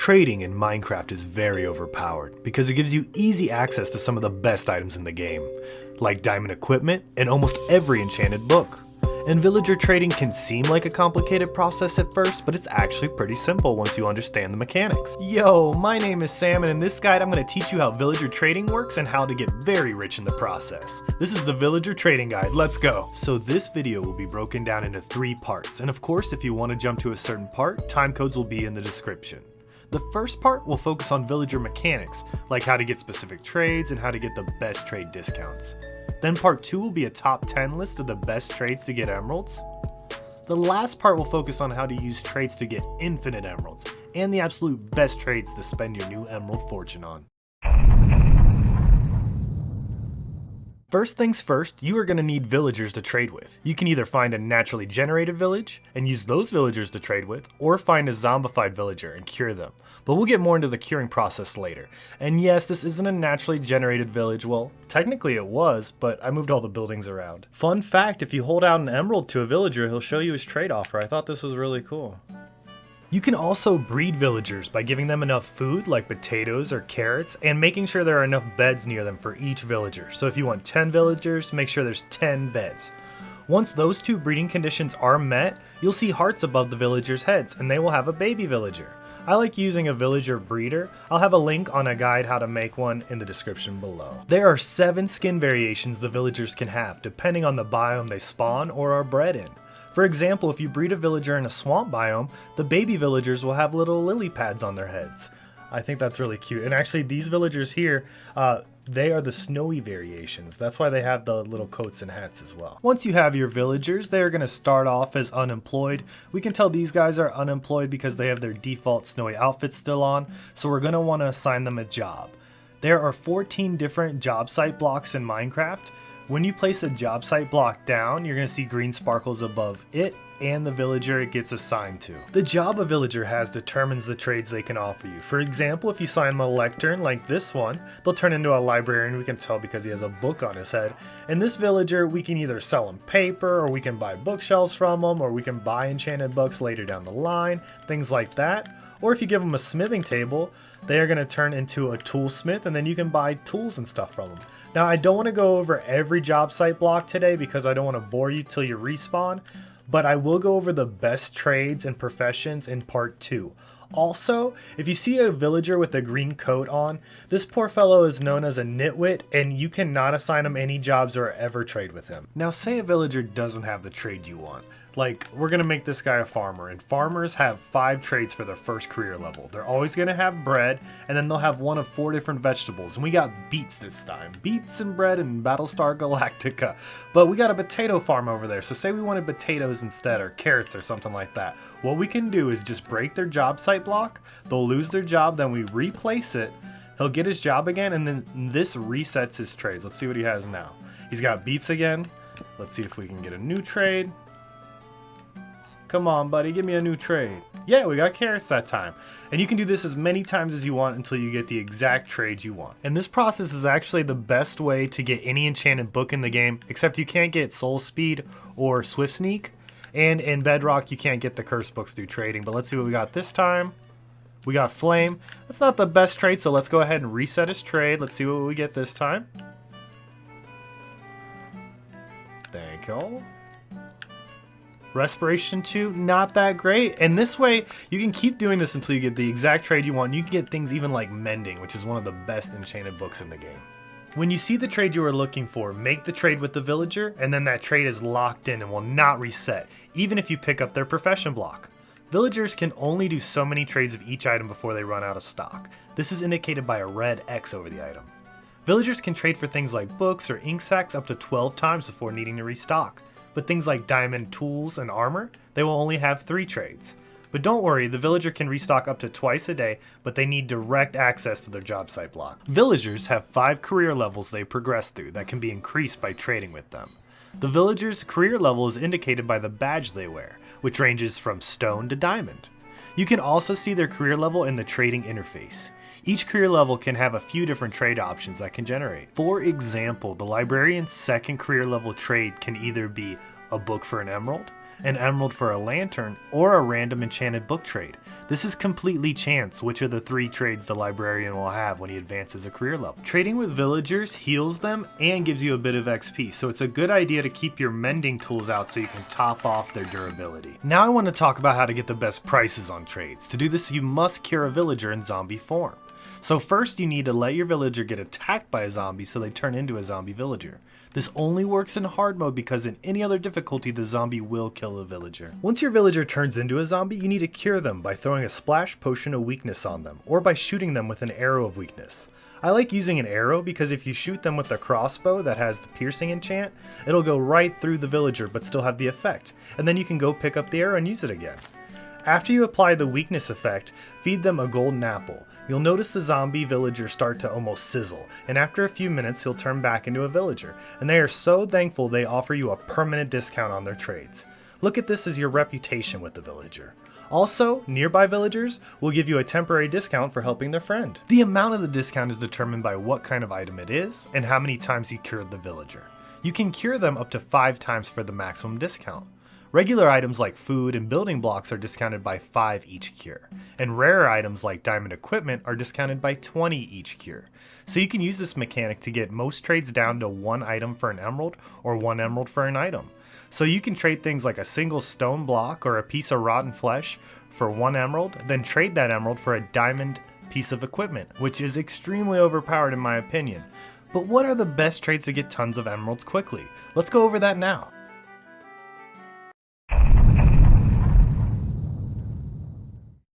Trading in Minecraft is very overpowered because it gives you easy access to some of the best items in the game, like diamond equipment and almost every enchanted book. And villager trading can seem like a complicated process at first, but it's actually pretty simple once you understand the mechanics. Yo, my name is Sam, and in this guide I'm going to teach you how villager trading works and how to get very rich in the process. This is the villager trading guide, let's go! So this video will be broken down into 3 parts, and of course if you want to jump to a certain part, time codes will be in the description. The first part will focus on villager mechanics, like how to get specific trades and how to get the best trade discounts. Then part 2 will be a top 10 list of the best trades to get emeralds. The last part will focus on how to use trades to get infinite emeralds, and the absolute best trades to spend your new emerald fortune on. First things first, you are going to need villagers to trade with. You can either find a naturally generated village and use those villagers to trade with, or find a zombified villager and cure them. But we'll get more into the curing process later. And yes, this isn't a naturally generated village. Well, technically it was, but I moved all the buildings around. Fun fact, if you hold out an emerald to a villager, he'll show you his trade offer. I thought this was really cool. You can also breed villagers by giving them enough food like potatoes or carrots and making sure there are enough beds near them for each villager. So if you want 10 villagers, make sure there's 10 beds. Once those 2 breeding conditions are met, you'll see hearts above the villagers' heads and they will have a baby villager. I like using a villager breeder. I'll have a link on a guide how to make one in the description below. There are 7 skin variations the villagers can have depending on the biome they spawn or are bred in. For example, if you breed a villager in a swamp biome, the baby villagers will have little lily pads on their heads. I think that's really cute. And actually these villagers here, they are the snowy variations. That's why they have the little coats and hats as well. Once you have your villagers, they are going to start off as unemployed. We can tell these guys are unemployed because they have their default snowy outfits still on. So we're going to want to assign them a job. There are 14 different job site blocks in Minecraft. When you place a job site block down, you're going to see green sparkles above it and the villager it gets assigned to. The job a villager has determines the trades they can offer you. For example, if you sign them a lectern like this one, they'll turn into a librarian. We can tell because he has a book on his head. And this villager, we can either sell him paper, or we can buy bookshelves from him, or we can buy enchanted books later down the line, things like that. Or if you give them a smithing table, they are going to turn into a toolsmith, and then you can buy tools and stuff from them. Now, I don't want to go over every job site block today because I don't want to bore you till you respawn, but I will go over the best trades and professions in part 2. Also, if you see a villager with a green coat on, this poor fellow is known as a nitwit, and you cannot assign him any jobs or ever trade with him. Now, say a villager doesn't have the trade you want. Like, we're going to make this guy a farmer, and farmers have 5 trades for their first career level. They're always going to have bread, and then they'll have one of 4 different vegetables. And we got beets this time. Beets and bread in Battlestar Galactica. But we got a potato farm over there, so say we wanted potatoes instead, or carrots or something like that. What we can do is just break their job site block. They'll lose their job, then we replace it. He'll get his job again, and then this resets his trades. Let's see what he has now. He's got beets again. Let's see if we can get a new trade. Come on, buddy, give me a new trade. Yeah, we got carrots that time. And you can do this as many times as you want until you get the exact trade you want. And this process is actually the best way to get any enchanted book in the game, except you can't get Soul Speed or Swift Sneak. And in Bedrock, you can't get the cursed books through trading. But let's see what we got this time. We got Flame. That's not the best trade, so let's go ahead and reset his trade. Let's see what we get this time. Thank you. Respiration 2, not that great. And this way, you can keep doing this until you get the exact trade you want. You can get things even like Mending, which is one of the best enchanted books in the game. When you see the trade you are looking for, make the trade with the villager, and then that trade is locked in and will not reset, even if you pick up their profession block. Villagers can only do so many trades of each item before they run out of stock. This is indicated by a red X over the item. Villagers can trade for things like books or ink sacks up to 12 times before needing to restock. But things like diamond tools and armor, they will only have 3 trades. But don't worry, the villager can restock up to twice a day, but they need direct access to their job site block. Villagers have 5 career levels they progress through that can be increased by trading with them. The villager's career level is indicated by the badge they wear, which ranges from stone to diamond. You can also see their career level in the trading interface. Each career level can have a few different trade options that can generate. For example, the librarian's second career level trade can either be a book for an emerald, an emerald for a lantern, or a random enchanted book trade. This is completely chance which of the 3 trades the librarian will have when he advances a career level. Trading with villagers heals them and gives you a bit of XP, so it's a good idea to keep your mending tools out so you can top off their durability. Now I want to talk about how to get the best prices on trades. To do this, you must cure a villager in zombie form. So first you need to let your villager get attacked by a zombie so they turn into a zombie villager. This only works in hard mode because in any other difficulty the zombie will kill a villager. Once your villager turns into a zombie, you need to cure them by throwing a splash potion of weakness on them, or by shooting them with an arrow of weakness. I like using an arrow because if you shoot them with a crossbow that has the piercing enchant, it'll go right through the villager but still have the effect, and then you can go pick up the arrow and use it again. After you apply the weakness effect, feed them a golden apple. You'll notice the zombie villager start to almost sizzle, and after a few minutes he'll turn back into a villager, and they are so thankful they offer you a permanent discount on their trades. Look at this as your reputation with the villager. Also, nearby villagers will give you a temporary discount for helping their friend. The amount of the discount is determined by what kind of item it is and how many times you cured the villager. You can cure them up to 5 times for the maximum discount. Regular items like food and building blocks are discounted by 5 each cure, and rarer items like diamond equipment are discounted by 20 each cure. So you can use this mechanic to get most trades down to 1 item for an emerald or 1 emerald for an item. So you can trade things like a single stone block or a piece of rotten flesh for 1 emerald, then trade that emerald for a diamond piece of equipment, which is extremely overpowered in my opinion. But what are the best trades to get tons of emeralds quickly? Let's go over that now.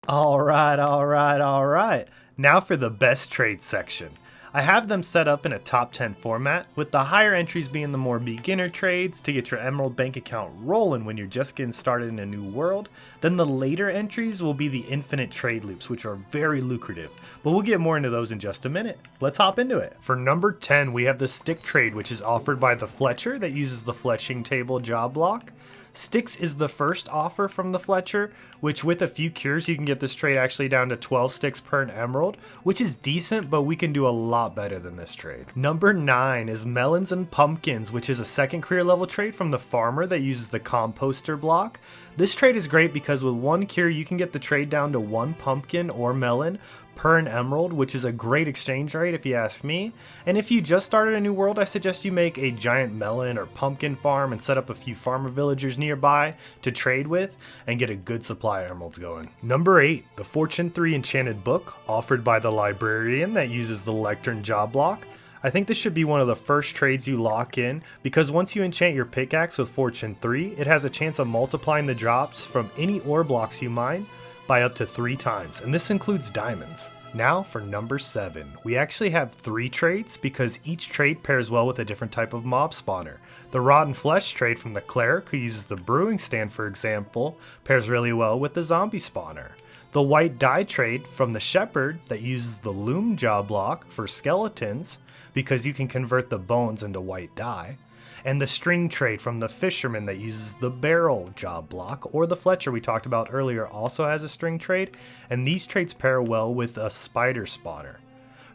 Alright. Now for the best trade section. I have them set up in a top 10 format, with the higher entries being the more beginner trades to get your emerald bank account rolling when you're just getting started in a new world. Then the later entries will be the infinite trade loops, which are very lucrative, but we'll get more into those in just a minute. Let's hop into it. For number 10, we have the stick trade, which is offered by the Fletcher that uses the fletching table job block. Sticks is the first offer from the Fletcher, which with a few cures you can get this trade actually down to 12 sticks per an emerald, which is decent, but we can do a lot better than this trade. Number 9 is melons and pumpkins, which is a second career level trade from the farmer that uses the composter block. This trade is great because with 1 cure you can get the trade down to 1 pumpkin or melon per an emerald, which is a great exchange rate if you ask me. And if you just started a new world, I suggest you make a giant melon or pumpkin farm and set up a few farmer villagers nearby to trade with and get a good supply of emeralds going. Number 8, the Fortune 3 enchanted book, offered by the librarian that uses the lectern job block. I think this should be one of the first trades you lock in, because once you enchant your pickaxe with Fortune 3, it has a chance of multiplying the drops from any ore blocks you mine by up to 3 times, and this includes diamonds. Now for number 7. We actually have 3 trades because each trade pairs well with a different type of mob spawner. The rotten flesh trade from the cleric, who uses the brewing stand for example, pairs really well with the zombie spawner. The white dye trade from the shepherd that uses the loom job block for skeletons, because you can convert the bones into white dye. And the string trade from the fisherman that uses the barrel job block, or the Fletcher we talked about earlier also has a string trade, and these trades pair well with a spider spawner.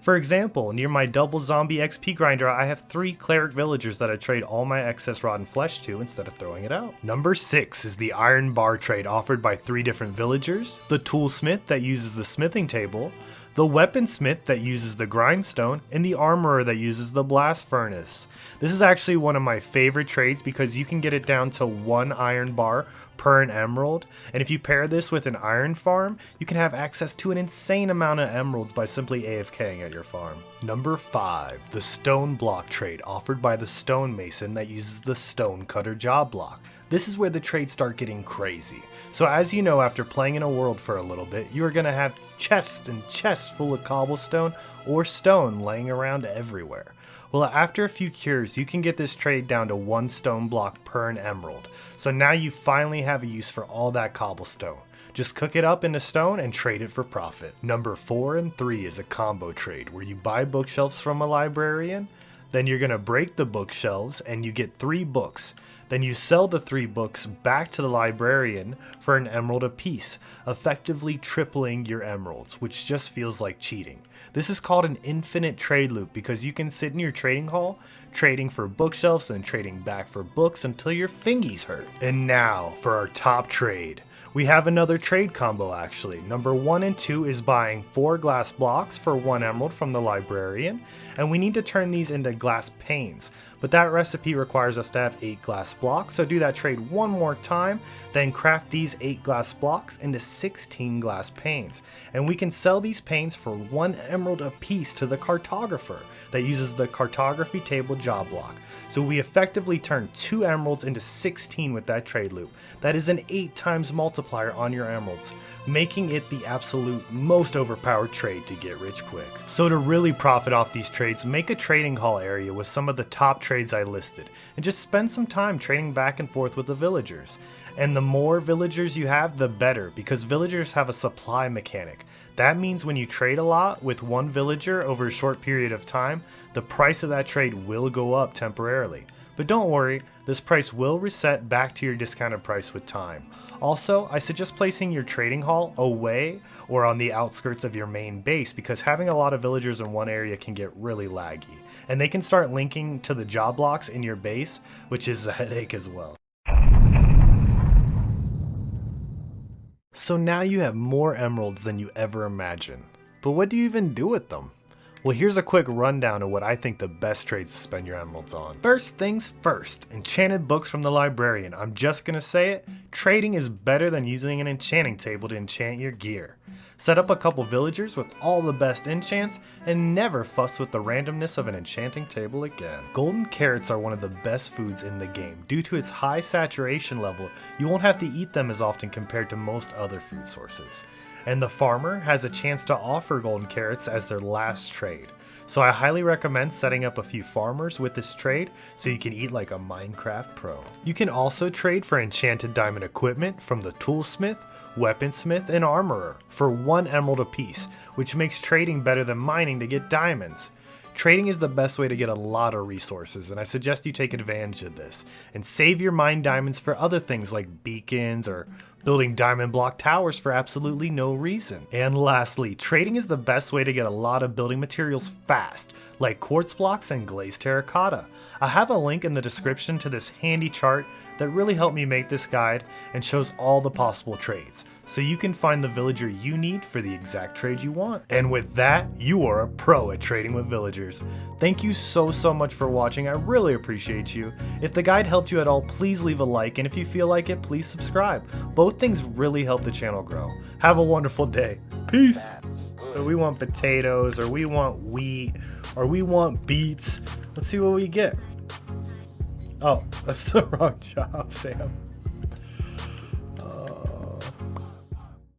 For example, near my double zombie XP grinder, I have 3 cleric villagers that I trade all my excess rotten flesh to instead of throwing it out. Number 6 is the iron bar trade offered by 3 different villagers, the toolsmith that uses the smithing table, the weaponsmith that uses the grindstone, and the armorer that uses the blast furnace. This is actually one of my favorite trades because you can get it down to 1 iron bar per an emerald, and if you pair this with an iron farm, you can have access to an insane amount of emeralds by simply AFKing at your farm. Number 5, the stone block trade offered by the stonemason that uses the stone cutter job block. This is where the trades start getting crazy. So as you know, after playing in a world for a little bit, you are going to have chests and chests full of cobblestone or stone laying around everywhere. Well, after a few cures, you can get this trade down to 1 stone block per an emerald. So now you finally have a use for all that cobblestone. Just cook it up into stone and trade it for profit. Number 4 and 3 is a combo trade where you buy bookshelves from a librarian, Then you're going to break the bookshelves and you get 3 books. Then you sell the 3 books back to the librarian for an emerald apiece, effectively tripling your emeralds, which just feels like cheating. This is called an infinite trade loop because you can sit in your trading hall, trading for bookshelves and trading back for books until your fingies hurt. And now for our top trade. We have another trade combo actually. Number 1 and 2 is buying 4 glass blocks for 1 emerald from the librarian, and we need to turn these into glass panes. But that recipe requires us to have 8 glass blocks, so do that trade one more time, then craft these 8 glass blocks into 16 glass panes. And we can sell these panes for 1 emerald a piece to the cartographer that uses the cartography table job block. So we effectively turn 2 emeralds into 16 with that trade loop. That is an 8 times multiplier on your emeralds, making it the absolute most overpowered trade to get rich quick. So to really profit off these trades, make a trading hall area with some of the top trades I listed, and just spend some time trading back and forth with the villagers. And the more villagers you have, the better, because villagers have a supply mechanic. That means when you trade a lot with one villager over a short period of time, the price of that trade will go up temporarily. But don't worry, this price will reset back to your discounted price with time. Also, I suggest placing your trading hall away or on the outskirts of your main base because having a lot of villagers in one area can get really laggy. And they can start linking to the job blocks in your base, which is a headache as well. So now you have more emeralds than you ever imagined. But what do you even do with them? Well, here's a quick rundown of what I think the best trades to spend your emeralds on. First things first, enchanted books from the librarian. I'm just gonna say it, trading is better than using an enchanting table to enchant your gear. Set up a couple villagers with all the best enchants and never fuss with the randomness of an enchanting table again. Golden carrots are one of the best foods in the game. Due to its high saturation level, you won't have to eat them as often compared to most other food sources. And the farmer has a chance to offer golden carrots as their last trade. So I highly recommend setting up a few farmers with this trade so you can eat like a Minecraft pro. You can also trade for enchanted diamond equipment from the toolsmith, weaponsmith, and armorer for 1 emerald apiece, which makes trading better than mining to get diamonds. Trading is the best way to get a lot of resources, and I suggest you take advantage of this and save your mine diamonds for other things like beacons or building diamond block towers for absolutely no reason. And lastly, trading is the best way to get a lot of building materials fast, like quartz blocks and glazed terracotta. I have a link in the description to this handy chart that really helped me make this guide and shows all the possible trades, so you can find the villager you need for the exact trade you want. And with that, you are a pro at trading with villagers. Thank you so much for watching, I really appreciate you. If the guide helped you at all, please leave a like, and if you feel like it, please subscribe. Both things really help the channel grow. Have a wonderful day. Peace! So we want potatoes, or we want wheat, or we want beets. Let's see what we get. Oh, that's the wrong job, Sam.